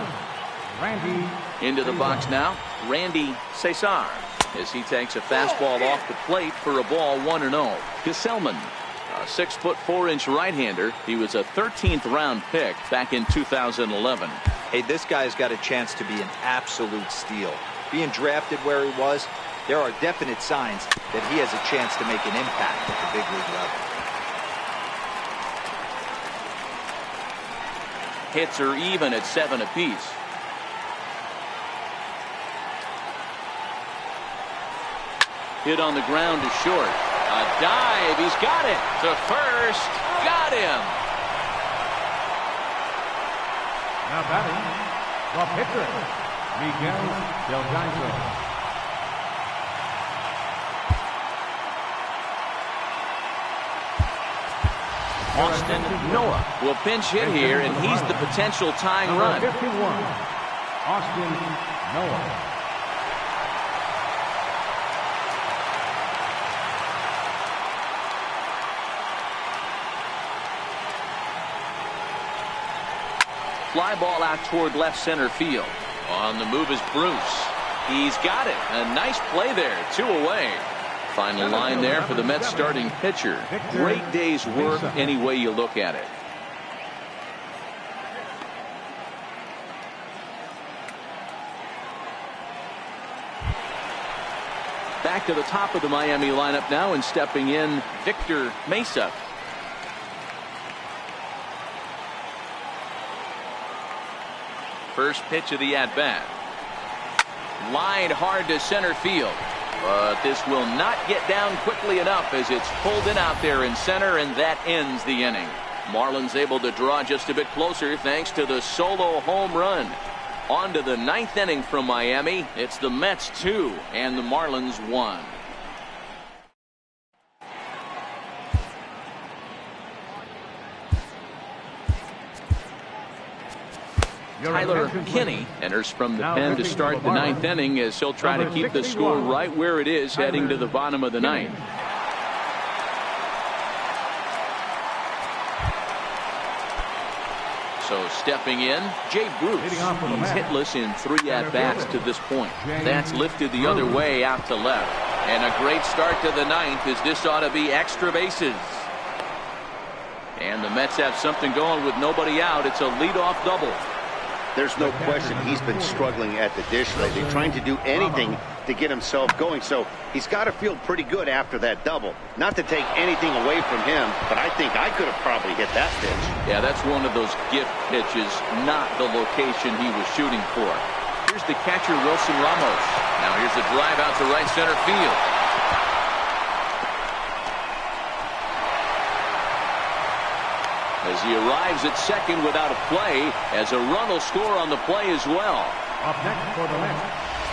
Randy. Into the box now, Randy Cesar, as he takes a fastball off the plate for a ball 1-0. Gesellman, a 6'4" right-hander. He was a 13th round pick back in 2011. Hey, this guy's got a chance to be an absolute steal. Being drafted where he was, there are definite signs that he has a chance to make an impact at the big league level. Hits are even at 7 apiece. Hit on the ground to short. A dive. He's got it. To first. Got him. Now batting, the pitcher, Miguel Delgado. Austin Noah will pinch hit here, and he's the potential tying run. 51, Austin Noah. Fly ball out toward left center field. On the move is Bruce. He's got it. A nice play there. 2 away. Final line there for the Mets starting pitcher. Great day's work any way you look at it. Back to the top of the Miami lineup now, and stepping in, Victor Mesa. First pitch of the at-bat. Lined hard to center field. But this will not get down quickly enough as it's pulled in out there in center, and that ends the inning. Marlins able to draw just a bit closer thanks to the solo home run. On to the 9th inning from Miami. It's the Mets 2 and the Marlins 1. Tyler Kinney enters from the pen to start the 9th inning as he'll try to keep the score right where it is heading to the bottom of the 9th. So stepping in, Jay Bruce. He's hitless in 3 at-bats to this point. That's lifted the other way out to left. And a great start to the 9th as this ought to be extra bases. And the Mets have something going with nobody out. It's a leadoff double. There's no question he's been struggling at the dish lately, trying to do anything to get himself going. So he's got to feel pretty good after that double. Not to take anything away from him, but I think I could have probably hit that pitch. Yeah, that's one of those gift pitches, not the location he was shooting for. Here's the catcher, Wilson Ramos. Now here's a drive out to right center field. As he arrives at second without a play, as a run will score on the play as well. Up next for the Mets.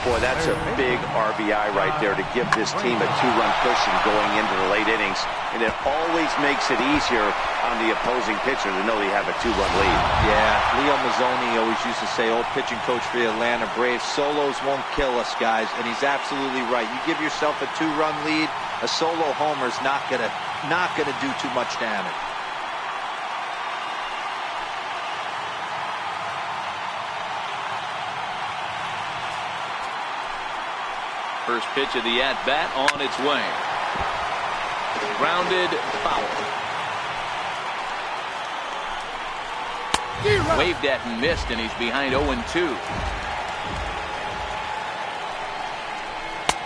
Boy, that's a big RBI right there to give this team a 2-run cushion going into the late innings. And it always makes it easier on the opposing pitcher to know they have a 2-run lead. Yeah, Leo Mazzoni always used to say, old pitching coach for the Atlanta Braves, solos won't kill us, guys. And he's absolutely right. You give yourself a 2-run lead, a solo homer is not gonna do too much damage. First pitch of the at-bat on its way. Grounded foul. Waved at and missed, and he's behind 0-2.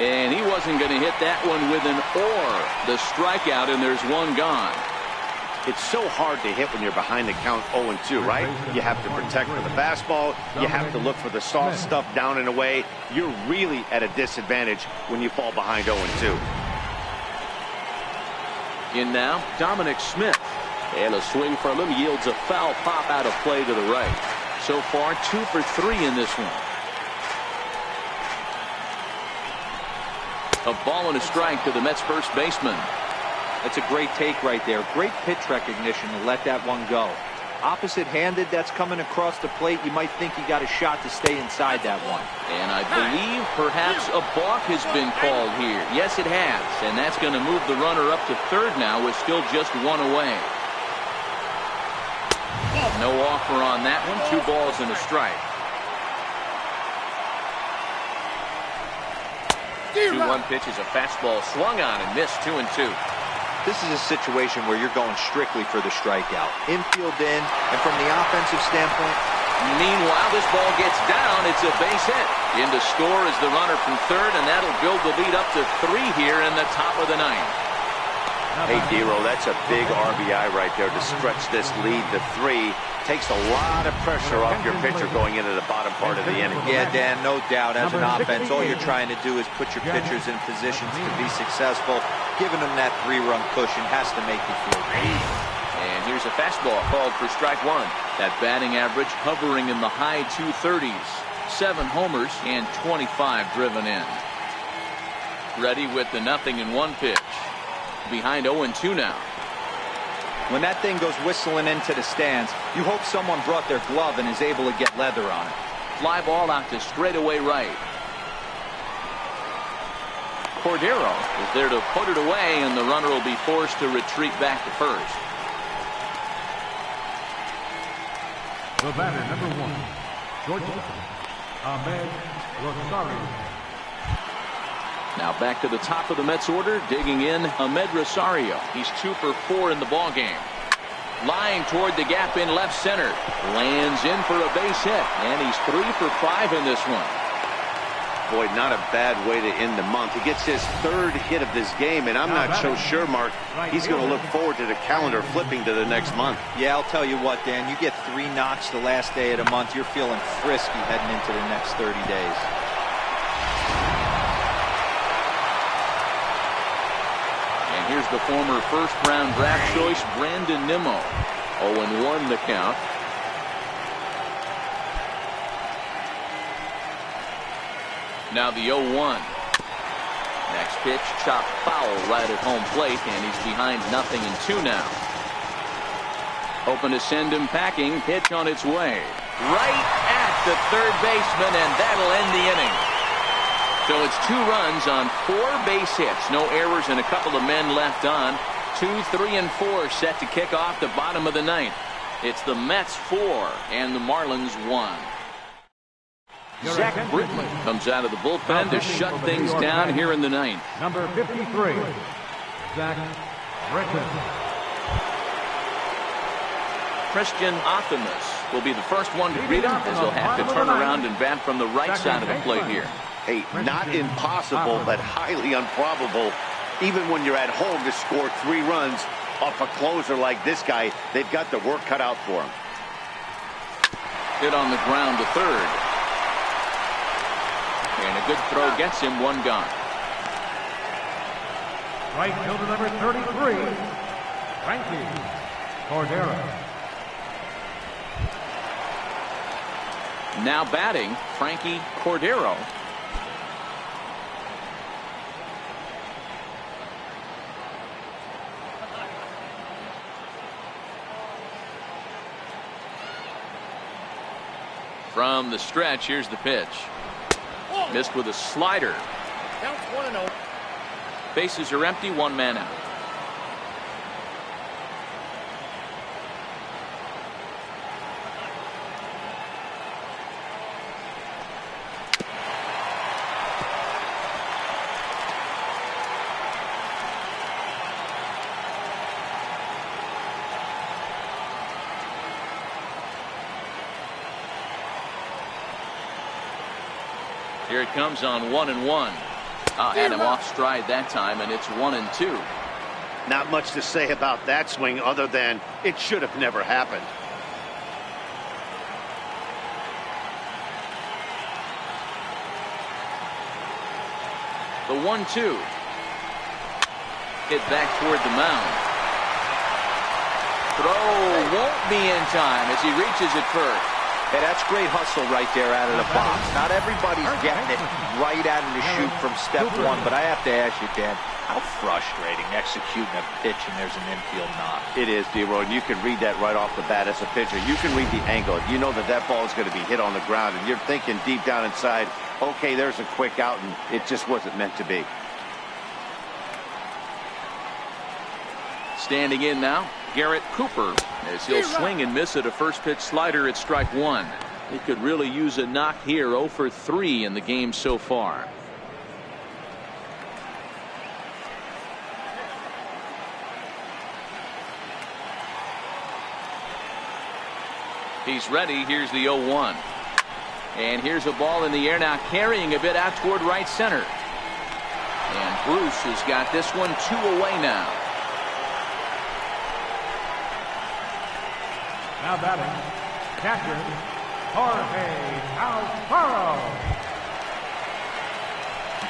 And he wasn't going to hit that one with an or. The strikeout, and there's one gone. It's so hard to hit when you're behind the count 0-2, right? You have to protect for the fastball. You have to look for the soft stuff down and away. You're really at a disadvantage when you fall behind 0-2. In now, Dominic Smith. And a swing from him yields a foul pop out of play to the right. So far, 2 for 3 in this one. A ball and a strike to the Mets first baseman. That's a great take right there. Great pitch recognition to let that one go. Opposite-handed, that's coming across the plate. You might think he got a shot to stay inside that one. And I believe perhaps a balk has been called here. Yes, it has. And that's going to move the runner up to third now with still just 1 away. No offer on that one. 2 balls and a strike. 2-1 pitch is a fastball swung on and missed. 2-2. This is a situation where you're going strictly for the strikeout. Infield in, and from the offensive standpoint. Meanwhile, this ball gets down. It's a base hit. In to score is the runner from third, and that'll build the lead up to 3 here in the top of the 9th. Hey, Dero, that's a big RBI right there to stretch this lead to 3. Takes a lot of pressure off your pitcher going into the bottom part of the inning. Yeah, Dan, no doubt. As an offense, all you're trying to do is put your pitchers in positions to be successful. Giving them that 3-run cushion has to make you feel great. And here's a fastball called for strike one. That batting average hovering in the high 230s. 7 homers and 25 driven in. Ready with the 0-1 pitch. Behind 0-2 now. When that thing goes whistling into the stands, you hope someone brought their glove and is able to get leather on it. Fly ball out to straightaway right. Cordero is there to put it away, and the runner will be forced to retreat back to first. The batter, number 1, shortstop, Ahmed Rosario. Now back to the top of the Mets order, digging in Ahmed Rosario. He's 2 for 4 in the ballgame. Lying toward the gap in left center. Lands in for a base hit, and he's 3 for 5 in this one. Boy, not a bad way to end the month. He gets his 3rd hit of this game, and I'm not so sure, Mark, he's going to look forward to the calendar flipping to the next month. Yeah, I'll tell you what, Dan, you get 3 knocks the last day of the month, you're feeling frisky heading into the next 30 days. Here's the former first-round draft choice, Brandon Nimmo. 0-1 the count. Now the 0-1. Next pitch, chopped foul right at home plate, and he's behind 0-2 now. Hoping to send him packing. Pitch on its way. Right at the third baseman, and that'll end the inning. So it's 2 runs on 4 base hits. No errors and a couple of men left on. 2, 3, and 4 set to kick off the bottom of the 9th. It's the Mets 4 and the Marlins 1. Zach Britton comes out of the bullpen to shut things down here in the 9th. Number 53, Zach Britton. Christian Optimus will be the first one to greet him, as he'll have to turn around and bat from the right side of the plate here. Hey, not impossible, but highly improbable. Even when you're at home to score 3 runs off a closer like this guy, they've got the work cut out for him. Hit on the ground to third. And a good throw gets him 1 gone. Right fielder number 33, Frankie Cordero. Now batting, Frankie Cordero. From the stretch, here's the pitch. Missed with a slider. Counts 1-0. Bases are empty, 1 man out. Here it comes on 1-1. Had him off stride that time, and it's 1-2. Not much to say about that swing other than it should have never happened. The 1-2. Hit back toward the mound. Throw won't be in time as he reaches it first. Hey, that's great hustle right there out of the box. Not everybody's getting it right out of the chute from step 1, but I have to ask you, Dan, how frustrating executing a pitch and there's an infield knock. It is, D-Roy, and you can read that right off the bat as a pitcher. You can read the angle. You know that that ball is going to be hit on the ground, and you're thinking deep down inside, okay, there's a quick out, and it just wasn't meant to be. Standing in now, Garrett Cooper, as he'll swing and miss at a first pitch slider at strike 1. He could really use a knock here. 0 for 3 in the game so far. He's ready. Here's the 0-1. And here's a ball in the air now, carrying a bit out toward right center. And Bruce has got this one 2 away now. Now batting, catcher, Jorge Alfaro.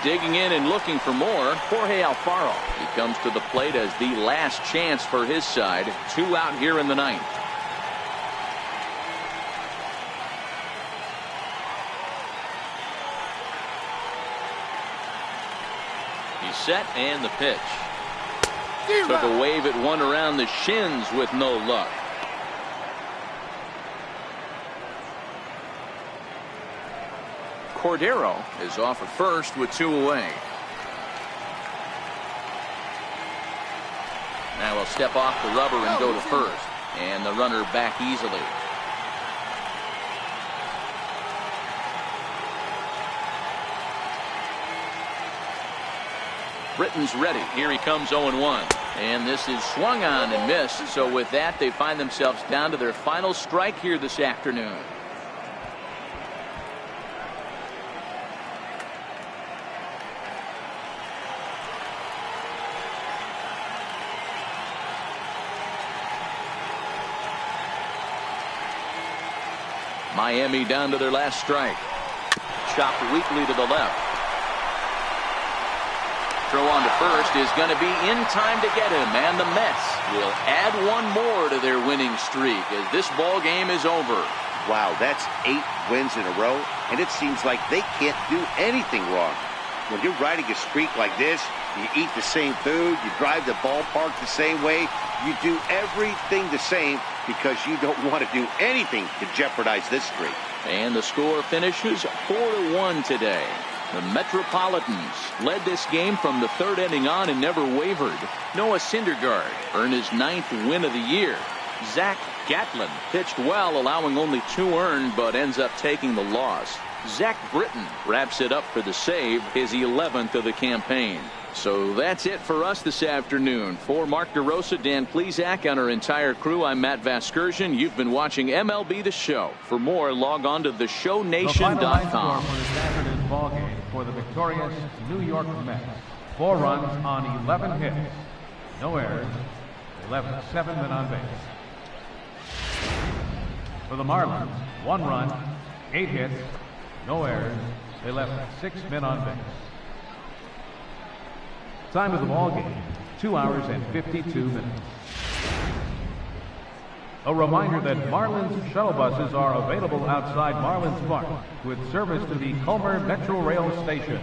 Digging in and looking for more, Jorge Alfaro. He comes to the plate as the last chance for his side. 2 out here in the ninth. He's set and the pitch. Took a wave at one around the shins with no luck. Cordero is off at first with 2 away. Now he'll step off the rubber and go to first. And the runner back easily. Britton's ready. Here he comes 0-1. And this is swung on and missed. So with that, they find themselves down to their final strike here this afternoon. Miami down to their last strike. Chopped weakly to the left. Throw on to first is going to be in time to get him, and the Mets will add 1 more to their winning streak as this ball game is over. Wow, that's 8 wins in a row, and it seems like they can't do anything wrong. When you're riding a streak like this, you eat the same food, you drive the ballpark the same way, you do everything the same because you don't want to do anything to jeopardize this streak. And the score finishes 4-1 today. The Metropolitans led this game from the 3rd inning on and never wavered. Noah Syndergaard earned his 9th win of the year. Zach Gatlin pitched well, allowing only 2 earned, but ends up taking the loss. Zach Britton wraps it up for the save, his 11th of the campaign. So that's it for us this afternoon. For Mark DeRosa, Dan Plesac, and our entire crew, I'm Matt Vasgersian. You've been watching MLB The Show. For more, log on to theshownation.com. For this afternoon's ball game for the victorious New York Mets. 4 runs on 11 hits. No errors. They left 7 men on base. For the Marlins, 1 run, 8 hits, no errors. They left 6 men on base. Time of the ball game, 2 hours and 52 minutes. A reminder that Marlins shuttle buses are available outside Marlins Park with service to the Comer Metro Rail Station.